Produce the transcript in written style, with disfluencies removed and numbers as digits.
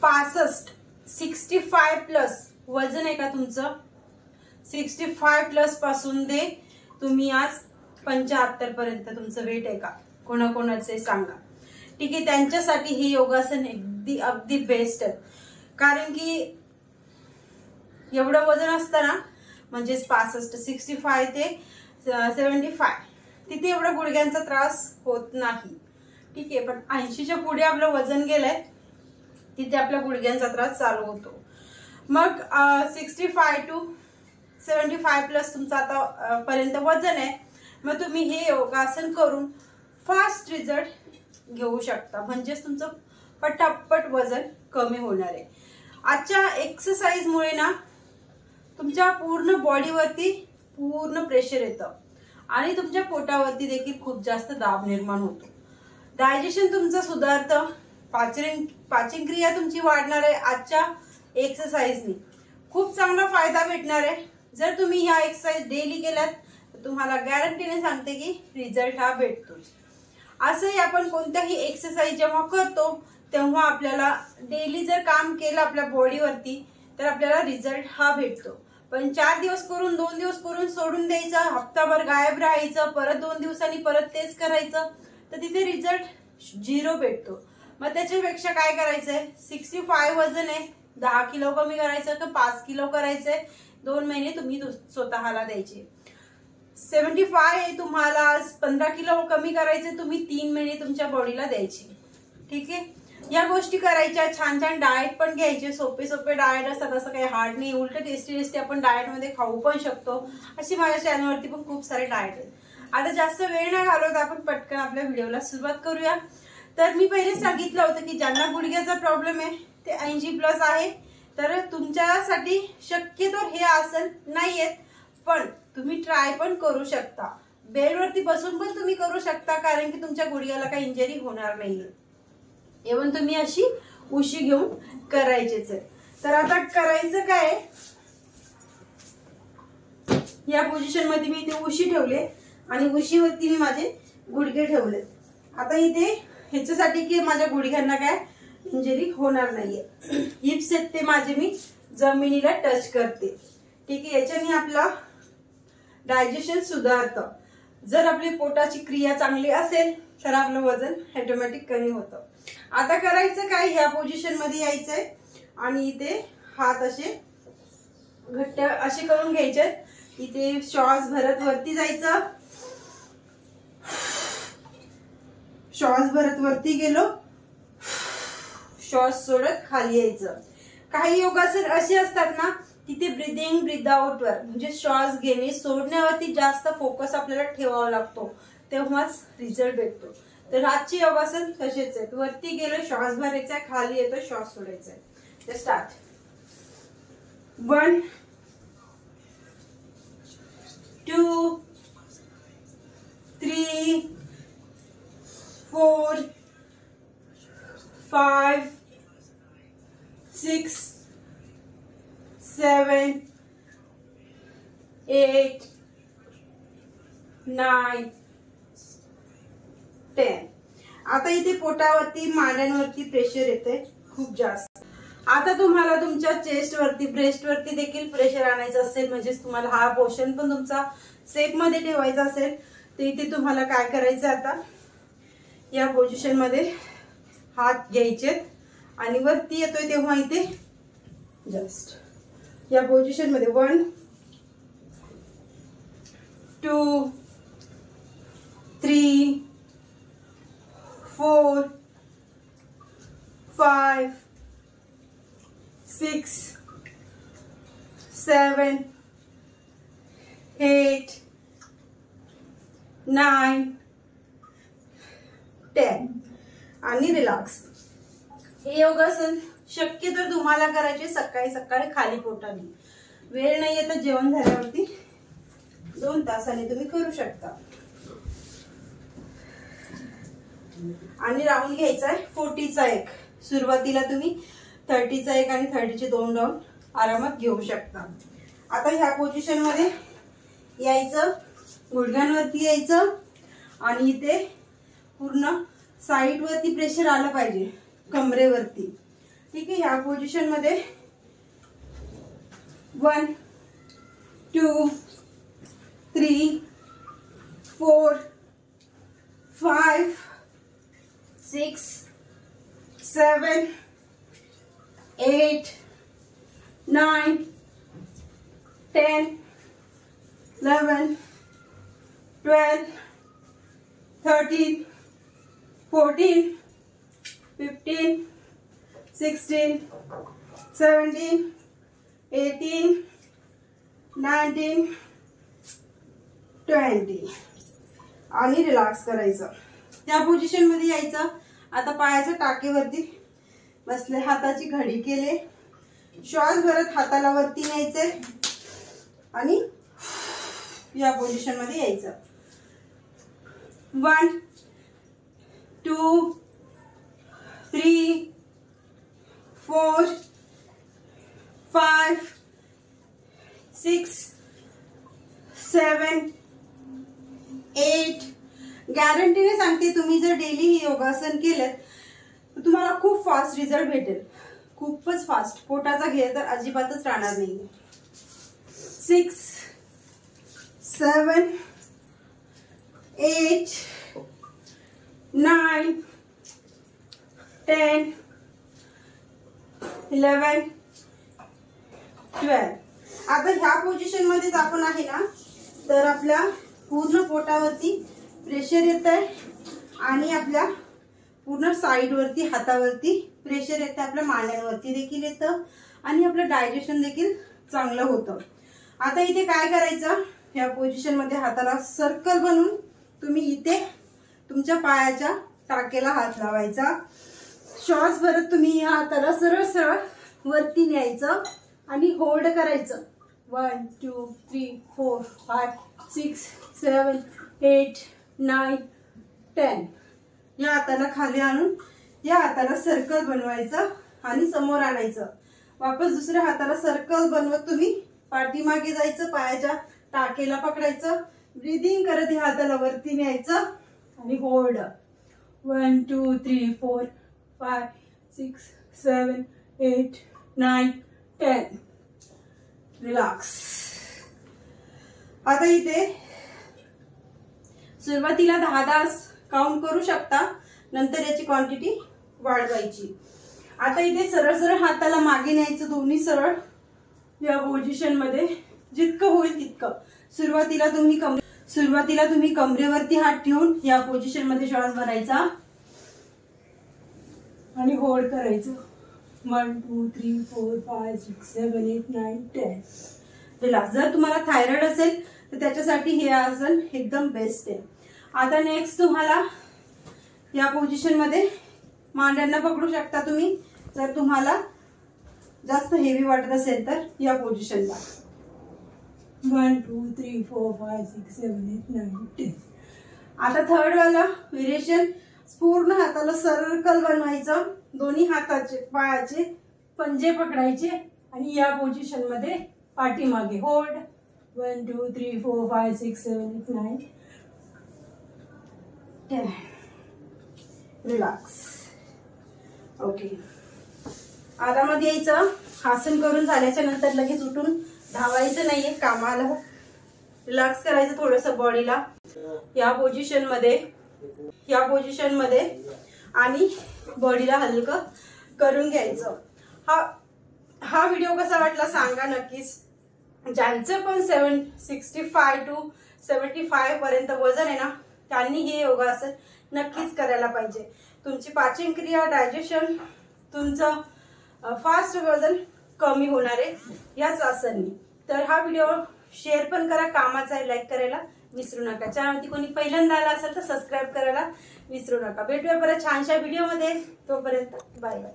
65 65 plus वजन आहे का तुमचं? 65 प्लस पासून ते तुम्ही आज 75 पर्यंत तुमचं वेट आहे का? कोणाकोणाचे सांगा. ठीक आहे, त्यांच्यासाठी हे योगासन अगदी बेस्ट आहे. कारण की एवढं वजन असताना म्हणजे 65 ते 75 तिथे एवढा गुडघ्यांचा त्रास होत नाही. ठीक आहे, पण 80च्या पुढे आपलं वजन गेलंय तिथे आपल्या गुडघ्यांचा त्रास चालू होतो. मग 65 to 75 प्लस तुमचं आता पर्यंत वजन आहे. मग तुम्ही हे योगासन करून फास्ट रिझल्ट घेऊ शकता. म्हणजेच तुमचं पटापट वजन कमी होणार आहे. आजच्या एक्सरसाइज मुळे ना तुमच्या पूर्ण बॉडीवरती पूर्ण प्रेशर येतं आणि तुमच्या पोटावरती देखील खूप जास्त दाब निर्माण होतो. डायजेशन तुमचं सुधारतं, पाचन क्रिया तुमची वाढणार आहे. आजच्या एक्सरसाइजनी खूप चांगला फायदा भेटणार आहे. जर तुम्ही ह्या एक्सरसाइज डेली केल्यात तर तुम्हाला गॅरंटीने सांगते की रिझल्ट हा भेटतोच. असंही आपण कोणत्याही एक्सरसाइज जेव्हा करतो तेव्हा आपल्याला डेली जर काम केलं आपल्या बॉडीवरती तर आपल्याला रिझल्ट हा भेटतो. पण 4 दिवस करून 2 दिवस करून सोडून द्यायचं, हप्ताभर गायब राहायचं, परत 2 दिवसांनी परत तेच करायचं, तर तिथे रिझल्ट 0 भेटतो. मग त्याच्यापेक्षा काय करायचंय, 65 वजन आहे, 10 किलो कमी करायचं तर 5 किलो करायचंय. 2 महिने तुम्ही स्वतःला द्यायचे. 75 आहे तुम्हाला 15 किलो कमी करायचे, तुम्ही 3 महिने तुमच्या बॉडीला द्यायचे. ठीक आहे, या गोष्टी करायच्या. छान छान डाएट पण घ्यायचे. सोपे डाएट असतात, असं काही हार्ड नाही. उलट टेस्टी आपण डाएट मध्ये खाऊ पण शकतो. अशी माझ्या चॅनलवरती पण खूप सारे डाएट आहेत. आता जास्त वेळ नाही घालवत, आपण पटकन आपल्या व्हिडिओला सुरुवात करूया. तर मी पहिले सांगितलं होतं की ज्यांना गुडघ्याचा प्रॉब्लेम आहे ते 80 प्लस आहे, तर तुमच्यासाठी शक्यतो हे आसन नाहीयेत, पण तुम्ही ट्राय पण करू शकता. बेडवरती बसून पण तुम्ही करू शकता, कारण की तुमच्या गुडघ्याला काही इंजरी होणार नाहीये. इव्हन तुम्ही अशी उशी घेऊन करायचेच आहे. तर आता करायचं काय, या पोझिशन मध्ये मी इथे उशी ठेवले आणि उशीवरती मी माझे गुडघे ठेवले. आता इथे ह्याच्यासाठी की माझ्या गुडघ्यांना काय इंजरी होणार नाहीये. हिप्स आहेत ते माझे मी जमिनीला टच करते. ठीक आहे, याच्याने आपलं डायजेशन सुधारतं. जर आपली पोटाची क्रिया चांगली असेल तर आपलं वजन ऑटोमॅटिक कमी होतं. आता करायचं काय, ह्या पोझिशन मध्ये यायचंय आणि इथे हात असे घट्ट असे करून घ्यायचे. इथे श्वास भरत वरती जायचं, श्वास भरत वरती गेलो, श्वास सोडत खाली यायचं. काही योगासन असे असतात ना तिथे ब्रीदिंग ब्रीद आउट वर म्हणजे श्वास घेणे सोडण्यावरती जास्त फोकस आपल्याला ठेवावा लागतो, तेव्हाच रिझल्ट भेटतो. तर आजचे योगासन तसेच आहेत. वरती गेलो श्वास भरायचा, खाली येतो श्वास सोडायचा. तर स्टार्ट. 1 2 3 4 5 6 7 8 9 10. आता इथे पोटावरती मांड्यांवरती प्रेशर येते खूप जास्त. आता तुम्हाला तुमच्या चेस्ट वरती ब्रेस्ट वरती देखील प्रेशर आणायचं असेल, म्हणजे तुम्हाला हा पोर्शन पण तुमचा सेफ मध्ये ठेवायचा असेल, तर इथे तुम्हाला काय करायचं, आता या पोझिशन मध्ये हात घ्यायचे आणि वरती येतोय तेव्हा इथे जस्ट या पोझिशन मध्ये 1 2 3 4 5 6 7 8 9 10 आणि रिलॅक्स. हे योगासन शक्यतो तुम्हाला करायचे सकाळी खाली पोटाने. वेळ नाहीये तर जेवण झाल्यावरती 2 तासाने तुम्ही करू शकता. आणि राऊंड घ्यायचा आहे 40चा एक. सुरुवातीला तुम्ही 30चा एक आणि 30चे 2 राऊंड आरामात घेऊ शकता. आता ह्या पोझिशन मध्ये यायचं, गुडघ्यांवरती यायचं आणि इथे पूर्ण साईड वरती प्रेशर आलं पाहिजे, कमरेवरती. ठीक आहे. ह्या पोझिशन मध्ये 1 2 3 4 5 6 7 8 9 10 11 12 13 14 15 16 17 18 19 20 आणि रिलॅक्स करायचं. त्या पोझिशन मध्ये यायचं. आता पायाच्या टाकेवरती बसले, हाताची घडी केले, श्वास भरत हाताला वरती न्यायचे आणि या पोझिशन मध्ये यायचं. 1 2 3 4 5 6 7 8. गॅरंटीने सांगते, तुम्ही जर डेली हे योगासन केलं तर तुम्हाला खूप फास्ट रिझल्ट भेटेल. खूपच फास्ट. पोटाचा घेर तर अजिबातच राहणार नाही. 6 7 8 9 10 11 12. आता ह्या पोझिशन मध्येच आपण आहे ना, तर आपल्या पूर्ण पोटावरती प्रेशर येत आहे आणि आपल्या पूर्ण साइड वरती हातावरती प्रेशर येतं, आपल्या मांड्यांवरती देखील येतं आणि आपलं डायजेशन देखील चांगलं होतं. आता इथे काय करायचं, ह्या पोझिशन मध्ये हाताला सर्कल बनवून तुम्ही इथे तुमच्या पायाच्या टाकेला हात लावायचा. श्वास भरत तुम्ही या हाताला सरळ सरळ वरती न्यायचं आणि होल्ड करायचं. 1 2 3 4 5 6 7 8 9 10. या हाताला खाली आणून या हाताला सर्कल बनवायचं आणि समोर आणायचं. वापस दुसऱ्या हाताला सर्कल बनवत तुम्ही पाठीमागे जायचं, पायाच्या टाकेला पकडायचं, ब्रीदिंग करत या हाताला वरती न्यायचं आणि होल्ड. 1 2 3 4 5 6 7 8 9 10. रिलॅक्स. आता इथे सुरुवातीला 10 काउंट करू शकता, नंतर याची क्वांटिटी वाढवायची. आता इथे सरळ सरळ हाताला मागे न्यायचं, दोन्ही सरळ या पोझिशन मध्ये जितकं होईल तितकं. सुरुवातीला तुम्ही कमरेवरती हात ठेवून या पोझिशन मध्ये श्वास भरायचा आणि होल्ड करायचं. 1 2 3 4 5 6 7 8 9 10. रिलॅक्स. जर तुम्हाला थायरॉइड असेल तर त्याच्यासाठी हे आसन एकदम बेस्ट आहे. आता नेक्स्ट तुम्हाला या पोझिशन मध्ये मांड्यांना पकडू शकता तुम्ही, जर तुम्हाला जास्त हेवी वाटत असेल तर या पोझिशनला. 1 2 3 4 5 6 7 8 9 10. आता थर्ड वाला व्हेरिएशन, पूर्ण हाताला सर्कल बनवायचं, दोन्ही हाताचे पायाचे पंजे पकडायचे आणि या पोझिशन मध्ये पाठीमागे होल्ड. 1 2 3 4 5 6 7 8 9 10. रिलॅक्स. ओके. आरामात यायचं. आसन करून झाल्याच्या नंतर लगेच उठून धावायचं नाहीये कामाला. रिलॅक्स करायचं थोडंसं बॉडीला या पोझिशन मध्ये आणि बॉडीला हलकं करून घ्यायचं. हा व्हिडिओ कसा वाटला सांगा नक्कीच. ज्यांचं पण 65 to 75 पर्यंत वजन आहे ना, त्यांनी हे योगासन नक्कीच करायला पाहिजे. तुमची पाचन क्रिया, डायजेशन, तुमचं फास्ट वजन कमी होणार आहे याच आसननी. तर हा व्हिडिओ शेअर पण करा, कामाचा आहे, लाईक करायला विसरू नका. चॅनलवरती कोणी पहिल्यांदा आला असेल तर सबस्क्राईब करायला विसरू नका. भेटूया परत छानशा व्हिडिओमध्ये. तोपर्यंत बाय बाय.